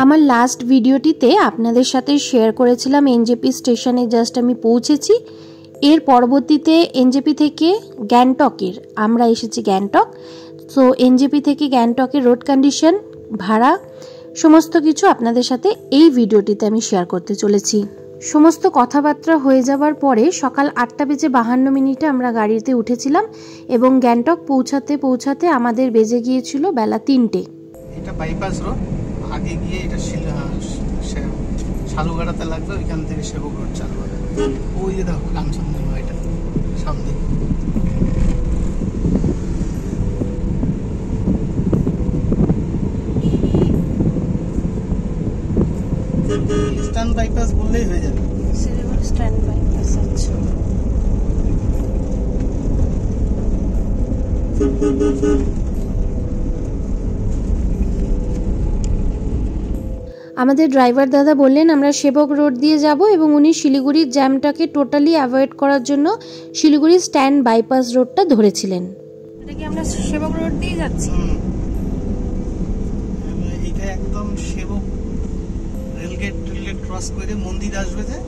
আমার লাস্ট ভিডিওটিতে আপনাদের সাথে শেয়ার করেছিলাম এনজেপি স্টেশনে জাস্ট আমি পৌঁছেছি। এর পরবর্তীতে এনজেপি থেকে গ্যাংটকের আমরা এসেছি গ্যাংটক। সো এনজেপি থেকে গ্যাংটকের রোড কন্ডিশন, ভাড়া সমস্ত কিছু আপনাদের সাথে এই ভিডিওটিতে আমি শেয়ার করতে চলেছি। সমস্ত কথাবার্তা হয়ে যাওয়ার পরে সকাল 8:52 আমরা গাড়িতে উঠেছিলাম এবং গ্যাংটক পৌঁছাতে পৌঁছাতে আমাদের বেজে গিয়েছিল বেলা 3টে। এটা বাইপাস রোড, আগে গিয়ে এটা শালুগাড়াতে লাগবে, ওইখান থেকে সেবক রোড চালু হবে। ওই যে দেখো কাঞ্চনজঙ্ঘা, এটা সামনে। ইস্টার্ন বাইপাস বললেই হয়ে যাবে। Eastern bypass. আচ্ছা, আমাদের ড্রাইভার দাদা বললেন আমরা সেবক রোড দিয়ে যাব এবং উনি শিলিগুড়ির জ্যামটাকে টোটালি অ্যাভয়েড করার জন্য শিলিগুড়ি স্ট্যান্ড বাইপাস রোডটা ধরেছিলেন। এটা কি আমরা সেবক রোড দিয়ে যাচ্ছি? এটা একদম সেবক রেলগেট ক্রস করে মন্দির আসবে যে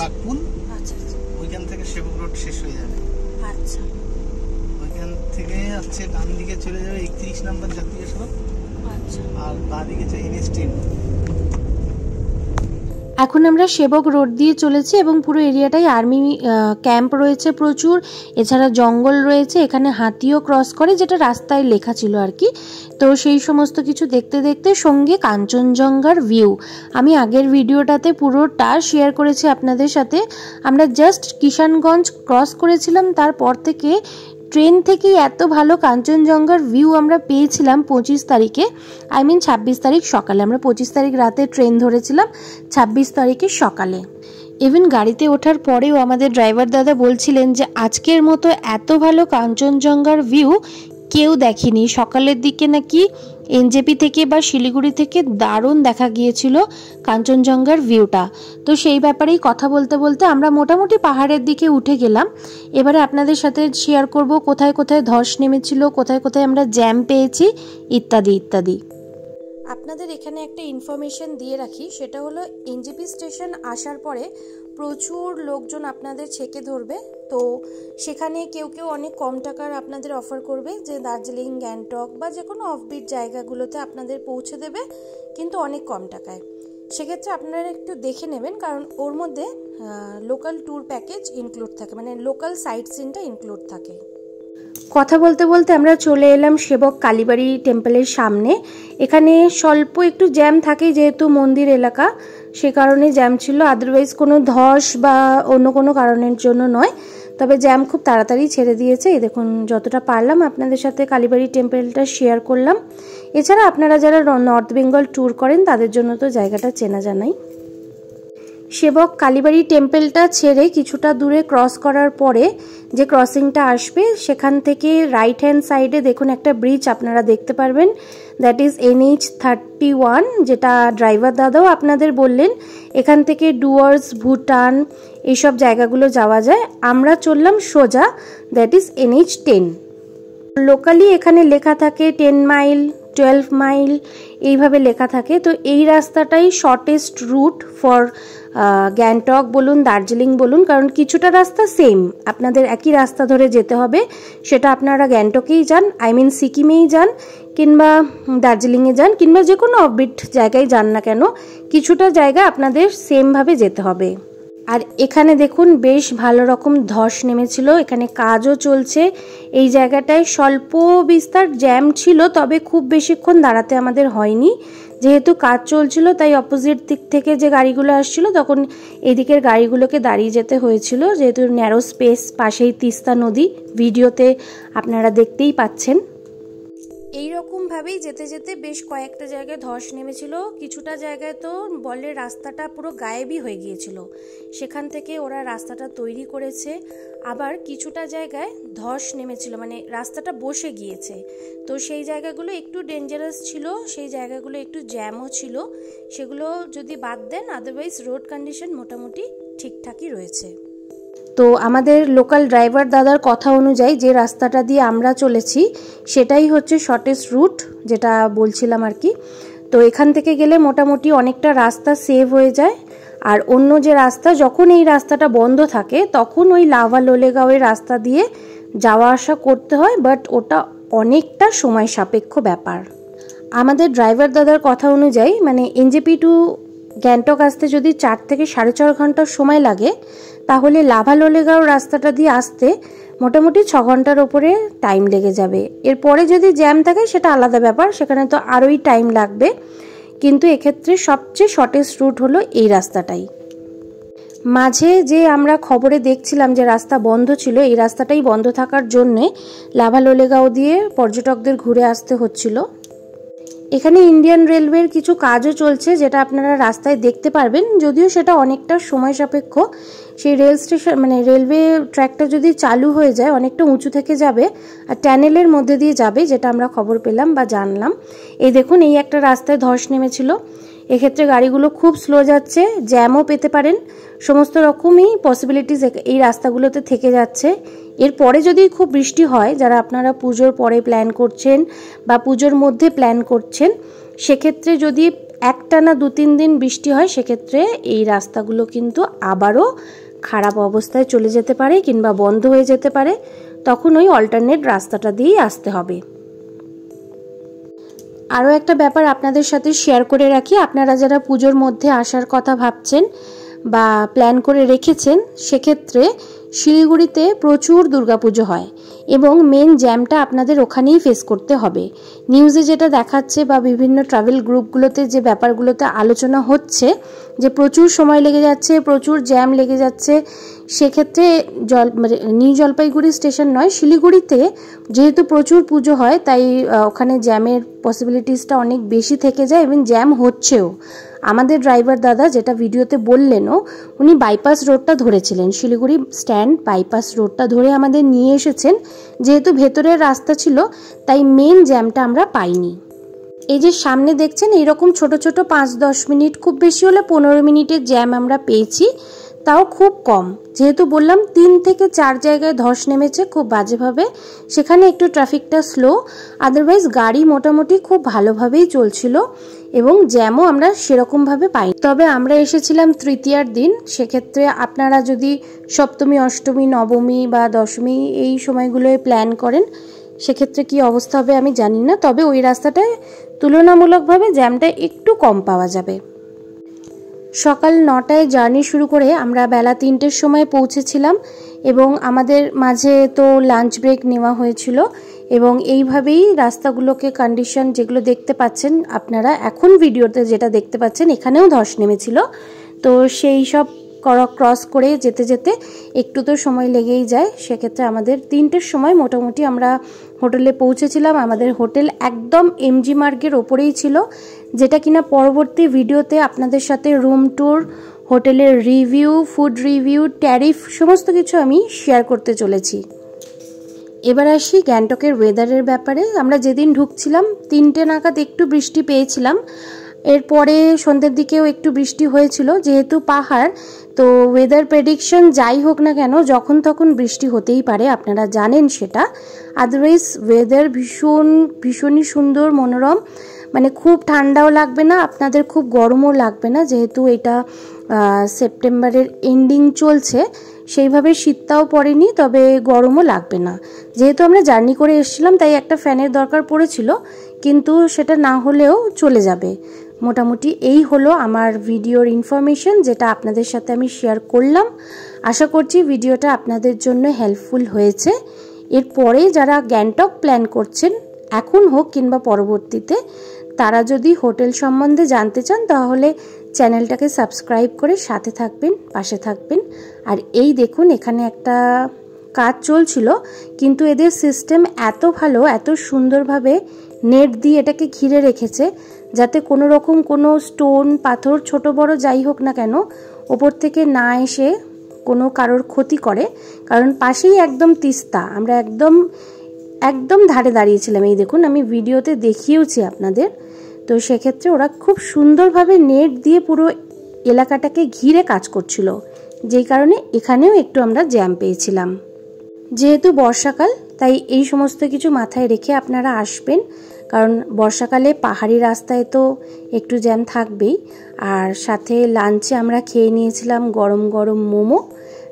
বাগপুল। আচ্ছা, ওইখান থেকে সেবক রোড শেষ হয়ে যাবে। আচ্ছা, ওইখান থেকে হচ্ছে ডান দিকে চলে যাবে 31 নম্বর জাতীয় সড়ক। আচ্ছা, আর বাঁ দিকে NH 10। এখন আমরা সেবক রোড দিয়ে চলেছি এবং পুরো এরিয়াটাই আর্মি ক্যাম্প রয়েছে প্রচুর, এছাড়া জঙ্গল রয়েছে, এখানে হাতিও ক্রস করে, যেটা রাস্তায় লেখা ছিল আর কি। তো সেই সমস্ত কিছু দেখতে দেখতে সঙ্গে কাঞ্চনজঙ্ঘার ভিউ আমি আগের ভিডিওটাতে পুরোটা শেয়ার করেছি আপনাদের সাথে। আমরা জাস্ট কিষানগঞ্জ ক্রস করেছিলাম, তারপর থেকে ট্রেন থেকেই এত ভালো কাঞ্চনজঙ্ঘার ভিউ আমরা পেয়েছিলাম 25 তারিখে, 26 তারিখ সকালে। আমরা 25 তারিখ রাতে ট্রেন ধরেছিলাম, 26 তারিখে সকালে। ইভেন গাড়িতে ওঠার পরেও আমাদের ড্রাইভার দাদা বলছিলেন যে আজকের মতো এত ভালো কাঞ্চনজঙ্ঘার ভিউ কেউ দেখেনি। সকালের দিকে নাকি এনজেপি থেকে বা শিলিগুড়ি থেকে দারুণ দেখা গিয়েছিল কাঞ্চনজঙ্ঘার ভিউটা। তো সেই ব্যাপারেই কথা বলতে বলতে আমরা মোটামুটি পাহাড়ের দিকে উঠে গেলাম। এবারে আপনাদের সাথে শেয়ার করব কোথায় কোথায় ধস নেমেছিল, কোথায় কোথায় আমরা জ্যাম পেয়েছি, ইত্যাদি ইত্যাদি। আপনাদের এখানে একটা ইনফরমেশন দিয়ে রাখি, সেটা হলো এনজেপি স্টেশন আসার পরে প্রচুর লোকজন আপনাদের ছেকে ধরবে। তো সেখানে কেউ কেউ অনেক কম টাকার আপনাদের অফার করবে যে দার্জিলিং, গ্যাংটক বা যে কোনো অফবিট জায়গাগুলোতে আপনাদের পৌঁছে দেবে, কিন্তু অনেক কম টাকায়। সেক্ষেত্রে আপনারা একটু দেখে নেবেন, কারণ ওর মধ্যে লোকাল ট্যুর প্যাকেজ ইনক্লুড থাকে, মানে লোকাল সাইট সিনটা ইনক্লুড থাকে। কথা বলতে বলতে আমরা চলে এলাম সেবক কালীবাড়ি টেম্পলের সামনে। এখানে স্বল্প একটু জ্যাম থাকে, যেহেতু মন্দির এলাকা, সে কারণে জ্যাম ছিল, আদারওয়াইজ কোনো ধস বা অন্য কোনো কারণের জন্য নয়। তবে জ্যাম খুব তাড়াতাড়ি ছেড়ে দিয়েছে। এই দেখুন, যতটা পারলাম আপনাদের সাথে কালীবাড়ি টেম্পলটা শেয়ার করলাম। এছাড়া আপনারা যারা নর্থ বেঙ্গল ট্যুর করেন তাদের জন্য তো জায়গাটা চেনা জানাই। সেবক কালীবাড়ি টেম্পলটা ছেড়ে কিছুটা দূরে ক্রস করার পরে যে ক্রসিংটা আসবে, সেখান থেকে রাইট হ্যান্ড সাইডে দেখুন একটা ব্রিজ আপনারা দেখতে পারবেন, দ্যাট ইজ NH 31, যেটা ড্রাইভার দাদাও আপনাদের বললেন এখান থেকে ডুয়ার্স, ভুটান এইসব জায়গাগুলো যাওয়া যায়। আমরা চললাম সোজা, দ্যাট ইজ NH 10। লোকালি এখানে লেখা থাকে 10 মাইল, 12 মাইল এইভাবে লেখা থাকে। তো এই রাস্তাটাই শর্টেস্ট রুট ফর গ্যাংটক বলুন, দার্জিলিং বলুন, কারণ কিছুটা রাস্তা সেম, আপনাদের একই রাস্তা ধরে যেতে হবে। সেটা আপনারা গ্যাংটকেই যান, সিকিমেই যান, কিংবা দার্জিলিংয়ে যান, কিংবা যে কোনো অফবিট জায়গায় যান না কেন, কিছুটা জায়গা আপনাদের সেমভাবে যেতে হবে। আর এখানে দেখুন বেশ ভালো রকম ধস নেমেছিল, এখানে কাজও চলছে। এই জায়গাটায় স্বল্প বিস্তার জ্যাম ছিল, তবে খুব বেশিক্ষণ দাঁড়াতে আমাদের হয়নি, যেহেতু কাজ চলছিল। তাই অপোজিট দিক থেকে যে গাড়িগুলো আসছিল তখন এদিকের গাড়িগুলোকে দাঁড়িয়ে যেতে হয়েছিল, যেহেতু ন্যারো স্পেস, পাশেই তিস্তা নদী, ভিডিওতে আপনারা দেখতেই পাচ্ছেন। এইরকমভাবেই যেতে যেতে বেশ কয়েকটা জায়গায় ধস নেমেছিল। কিছুটা জায়গায় তো বলে রাস্তাটা পুরো গায়েবই হয়ে গিয়েছিল, সেখান থেকে ওরা রাস্তাটা তৈরি করেছে। আবার কিছুটা জায়গায় ধস নেমেছিল, মানে রাস্তাটা বসে গিয়েছে। তো সেই জায়গাগুলো একটু ডেঞ্জারাস ছিল, সেই জায়গাগুলো একটু জ্যামও ছিল। সেগুলো যদি বাদ দেন, আদারওয়াইজ রোড কন্ডিশন মোটামুটি ঠিকঠাকই রয়েছে। তো আমাদের লোকাল ড্রাইভার দাদার কথা অনুযায়ী যে রাস্তাটা দিয়ে আমরা চলেছি সেটাই হচ্ছে শর্টেস্ট রুট, যেটা বলছিলাম আর কি। তো এখান থেকে গেলে মোটামুটি অনেকটা রাস্তা সেভ হয়ে যায়। আর অন্য যে রাস্তা, যখন এই রাস্তাটা বন্ধ থাকে তখন ওই লাভা লোলেগাঁওয়ের রাস্তা দিয়ে যাওয়া আসা করতে হয়, বাট ওটা অনেকটা সময় সাপেক্ষ ব্যাপার। আমাদের ড্রাইভার দাদার কথা অনুযায়ী মানে এনজেপি টু গ্যাংটক আসতে যদি 4 থেকে 4.5 ঘন্টার সময় লাগে, তাহলে লাভা লোলেগাঁও রাস্তাটা দিয়ে আসতে মোটামুটি 6 ঘন্টার ওপরে টাইম লেগে যাবে। এরপরে যদি জ্যাম থাকে সেটা আলাদা ব্যাপার, সেখানে তো আরোই টাইম লাগবে, কিন্তু এক্ষেত্রে সবচেয়ে শর্টেস্ট রুট হলো এই রাস্তাটাই। মাঝে যে আমরা খবরে দেখছিলাম যে রাস্তা বন্ধ ছিল, এই রাস্তাটাই বন্ধ থাকার জন্যে লাভা লোলেগাঁও দিয়ে পর্যটকদের ঘুরে আসতে হচ্ছিল। এখানে ইন্ডিয়ান রেলওয়ের কিছু কাজও চলছে, যেটা আপনারা রাস্তায় দেখতে পারবেন, যদিও সেটা অনেকটা সময় সাপেক্ষ। সেই রেল স্টেশন মানে রেলওয়ে ট্র্যাকটা যদি চালু হয়ে যায় অনেকটা উঁচু থেকে যাবে আর ট্যানেলের মধ্যে দিয়ে যাবে, যেটা আমরা খবর পেলাম বা জানলাম। এই দেখুন, এই একটা রাস্তায় ধস নেমেছিল, এক্ষেত্রে গাড়িগুলো খুব স্লো যাচ্ছে, জ্যামও পেতে পারেন, সমস্ত রকমই পসিবিলিটিস এই রাস্তাগুলোতে থেকে যাচ্ছে। এরপরে যদি খুব বৃষ্টি হয়, যারা আপনারা পুজোর পরে প্ল্যান করছেন বা পুজোর মধ্যে প্ল্যান করছেন, সেক্ষেত্রে যদি একটানা 2-3 দিন বৃষ্টি হয়, সেক্ষেত্রে এই রাস্তাগুলো কিন্তু আবারও খারাপ অবস্থায় চলে যেতে পারে কিংবা বন্ধ হয়ে যেতে পারে, তখন ওই অল্টারনেট রাস্তাটা দিয়েই আসতে হবে। আরও একটা ব্যাপার আপনাদের সাথে শেয়ার করে রাখি, আপনারা যারা পুজোর মধ্যে আসার কথা ভাবছেন বা প্ল্যান করে রেখেছেন, সেক্ষেত্রে শিলিগুড়িতে প্রচুর দুর্গাপুজো হয় এবং মেন জ্যামটা আপনাদের ওখানেই ফেস করতে হবে। নিউজে যেটা দেখাচ্ছে বা বিভিন্ন ট্রাভেল গ্রুপগুলোতে যে ব্যাপারগুলোতে আলোচনা হচ্ছে যে প্রচুর সময় লেগে যাচ্ছে, প্রচুর জ্যাম লেগে যাচ্ছে, সেক্ষেত্রে নিউ জলপাইগুড়ি স্টেশন নয়, শিলিগুড়িতে যেহেতু প্রচুর পুজো হয়, তাই ওখানে জ্যামের পসিবিলিটিসটা অনেক বেশি থেকে যায় এবং জ্যাম হচ্ছেও। আমাদের ড্রাইভার দাদা যেটা ভিডিওতে বললেনও, উনি বাইপাস রোডটা ধরেছিলেন, শিলিগুড়ি স্ট্যান্ড বাইপাস রোডটা ধরে আমাদের নিয়ে এসেছেন। যেহেতু ভেতরের রাস্তা ছিল, তাই মেন জ্যামটা আমরা পাইনি। এই যে সামনে দেখছেন, এইরকম ছোট ছোট 5-10 মিনিট, খুব বেশি হলে 15 মিনিটের জ্যাম আমরা পেয়েছি, তাও খুব কম। যেহেতু বললাম 3 থেকে 4 জায়গায় ধস নেমেছে খুব বাজেভাবে, সেখানে একটু ট্রাফিকটা স্লো, আদারওয়াইজ গাড়ি মোটামুটি খুব ভালোভাবেই চলছিল এবং জ্যামও আমরা সেরকমভাবে পাই। তবে আমরা এসেছিলাম তৃতীয়ার দিন, সেক্ষেত্রে আপনারা যদি সপ্তমী, অষ্টমী, নবমী বা দশমী এই সময়গুলোয় প্ল্যান করেন, সেক্ষেত্রে কি অবস্থা হবে আমি জানি না, তবে ওই রাস্তাটায় তুলনামূলকভাবে জ্যামটা একটু কম পাওয়া যাবে। সকাল 9টায় জার্নি শুরু করে আমরা বেলা 3টের সময় পৌঁছেছিলাম এবং আমাদের মাঝে তো লাঞ্চ ব্রেক নেওয়া হয়েছিল এবং এইভাবেই রাস্তাগুলোকে কন্ডিশন যেগুলো দেখতে পাচ্ছেন আপনারা এখন ভিডিওতে যেটা দেখতে পাচ্ছেন, এখানেও ধস নেমেছিল। তো সেই সব ক্রস করে যেতে যেতে একটু তো সময় লেগেই যায়। সেক্ষেত্রে আমাদের 3টের সময় মোটামুটি আমরা হোটেলে পৌঁছেছিলাম। আমাদের হোটেল একদম এমজি মার্গের ওপরেই ছিল, যেটা কিনা পরবর্তী ভিডিওতে আপনাদের সাথে রুম ট্যুর, হোটেলের রিভিউ, ফুড রিভিউ, ট্যারিফ সমস্ত কিছু আমি শেয়ার করতে চলেছি। এবার আসি গ্যাংটকের ওয়েদারের ব্যাপারে। আমরা যেদিন ঢুকছিলাম 3টে নাগাদ একটু বৃষ্টি পেয়েছিলাম, এরপরে সন্ধ্যের দিকেও একটু বৃষ্টি হয়েছিল। যেহেতু পাহাড়, তো ওয়েদার প্রেডিকশন যাই হোক না কেন যখন তখন বৃষ্টি হতেই পারে, আপনারা জানেন সেটা। আদারওয়াইজ ওয়েদার ভীষণই সুন্দর, মনোরম, মানে খুব ঠান্ডাও লাগবে না, আপনাদের খুব গরমও লাগবে না। যেহেতু এটা সেপ্টেম্বরের এন্ডিং চলছে, সেইভাবে শীতটাও পড়েনি, তবে গরমও লাগবে না। যেহেতু আমরা জার্নি করে এসেছিলাম, তাই একটা ফ্যানের দরকার পড়েছিল, কিন্তু সেটা না হলেও চলে যাবে। মোটামুটি এই হলো আমার ভিডিওর ইনফরমেশন, যেটা আপনাদের সাথে আমি শেয়ার করলাম। আশা করছি ভিডিওটা আপনাদের জন্য হেল্পফুল হয়েছে। এরপরে যারা গ্যাংটক প্ল্যান করছেন, এখন হোক কিংবা পরবর্তীতে, তারা যদি হোটেল সম্বন্ধে জানতে চান, তাহলে চ্যানেলটাকে সাবস্ক্রাইব করে সাথে থাকবেন, পাশে থাকবেন। আর এই দেখুন, এখানে একটা কাজ চলছিল, কিন্তু এদের সিস্টেম এত ভালো, এত সুন্দরভাবে নেট দিয়ে এটাকে ঘিরে রেখেছে, যাতে কোনো রকম কোনো স্টোন, পাথর, ছোট বড় যাই হোক না কেন, ওপর থেকে না এসে কোনো কারোর ক্ষতি করে। কারণ পাশেই একদম তিস্তা, আমরা একদম ধারে দাঁড়িয়েছিলাম। এই দেখুন, আমি ভিডিওতে দেখিয়েওছি আপনাদের। তো সেক্ষেত্রে ওরা খুব সুন্দরভাবে নেট দিয়ে পুরো এলাকাটাকে ঘিরে কাজ করছিল, যেই কারণে এখানেও একটু আমরা জ্যাম পেয়েছিলাম। যেহেতু বর্ষাকাল, তাই এই সমস্ত কিছু মাথায় রেখে আপনারা আসবেন। কারণ বর্ষাকালে পাহাড়ি রাস্তায় তো একটু জ্যাম থাকবেই। আর সাথে লাঞ্চে আমরা খেয়ে নিয়েছিলাম গরম গরম মোমো।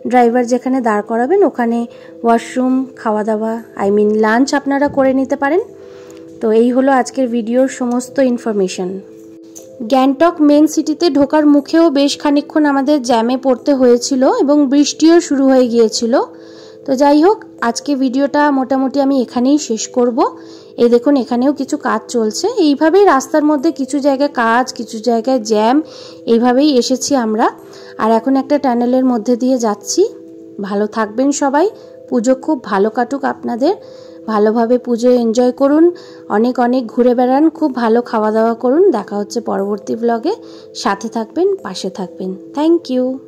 ড্রাইভার যেখানে দাঁড় করাবেন ওখানে ওয়াশরুম, খাওয়া দাওয়া লাঞ্চ আপনারা করে নিতে পারেন। তো এই হলো আজকের ভিডিওর সমস্ত ইনফরমেশন। গ্যাংটক মেন সিটিতে ঢোকার মুখেও বেশ খানিকক্ষণ আমাদের জ্যামে পড়তে হয়েছিল এবং বৃষ্টিও শুরু হয়ে গিয়েছিল। তো যাই হোক, আজকে ভিডিওটা মোটামুটি আমি এখানেই শেষ করব। এই দেখুন এখানেও কিছু কাজ চলছে। এইভাবেই রাস্তার মধ্যে কিছু জায়গায় কাজ, কিছু জায়গায় জ্যাম, এইভাবেই এসেছি আমরা। আর এখন একটা টানেলের মধ্যে দিয়ে যাচ্ছি। ভালো থাকবেন সবাই। পুজো খুব ভালো কাটুক আপনাদের। ভালোভাবে পুজো এনজয় করুন, অনেক অনেক ঘুরে বেড়ান, খুব ভালো খাওয়া দাওয়া করুন। দেখা হচ্ছে পরবর্তী ব্লগে। সাথে থাকবেন, পাশে থাকবেন। Thank you.